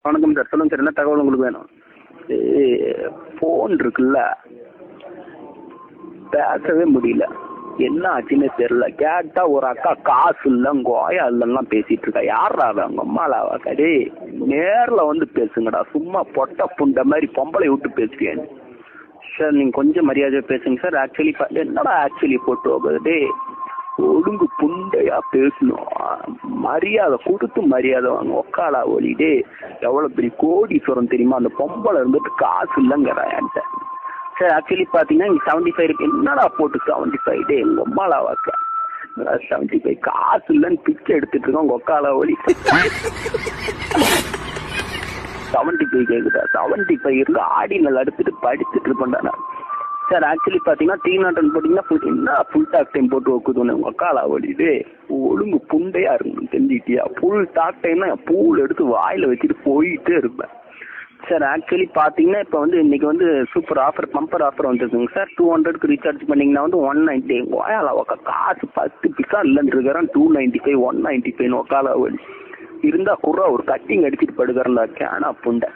வணக்கம் சார். சொல்லுங்க சார், என்ன தகவல் உங்களுக்கு வேணும்? ஃபோன் இருக்குல்ல, பேசவே முடியல. என்ன ஆச்சுன்னு தெரியல. கேட்டா ஒரு அக்கா காசு இல்லை கோயா இல்லைலாம் பேசிட்டு இருக்கா. யாரா அவங்க அம்மாலாவா? கடே நேர்ல வந்து பேசுங்கடா. சும்மா பொட்ட புண்ட மாதிரி பொம்பளை விட்டு பேசுறேன் சார். நீங்க கொஞ்சம் மரியாதையா பேசுங்க சார். ஆக்சுவலி என்னடா ஆக்சுவலி போட்டு போகுது. ஒழுங்கு புண்டையா பேசணும். மரியாதை கொடுத்து மரியாதை வாங்க. ஒக்காலா ஒளிடே எவ்வளவு பெரிய கோடீஸ்வரம் தெரியுமா? அந்த பொம்பளை இருந்துட்டு காசு இல்லைங்கிறா என்கிட்ட சார். ஆக்சுவலி பாத்தீங்கன்னா இங்க 75 இருக்கு. என்னடா போட்டு 75 டே எங்க அம்மாலா வாக்க 75 காசு இல்லைன்னு பிச்சை எடுத்துட்டு இருக்கோம். உங்க ஒக்காலா ஒளி 75 கேக்குதா? 75 இருந்து ஆடினல் எடுத்துட்டு படிச்சுட்டு இருப்பேன்டா சார். ஆக்சுவலி பாத்தீங்கன்னா 300 போட்டீங்கன்னா என்ன ஃபுல் டாக் டைம் போட்டு வைக்குதுன்னு உங்க அக்காலா ஓடிது. ஒழுங்கு புண்டையா இருக்கும் தெரிஞ்சுக்கிட்டியா? ஃபுல் டாக் டைம்னா பூல் எடுத்து வாயில வச்சுட்டு போயிட்டே இருப்பேன் சார். ஆக்சுவலி பாத்தீங்கன்னா இப்போ வந்து இன்னைக்கு வந்து சூப்பர் ஆஃபர், பம்பர் ஆஃபர் வந்துருக்குங்க சார். 200க்கு ரீசார்ஜ் பண்ணீங்கன்னா வந்து 190. வாயால உக்கா காசு 10 பிசா இல்லைன்னு இருக்கிறேன். 295 195 ஒக்காலா ஓடி இருந்தா குறா ஒரு கட்டிங் அடிச்சுட்டு படுக்கிறேன்டா கேனா புண்டை.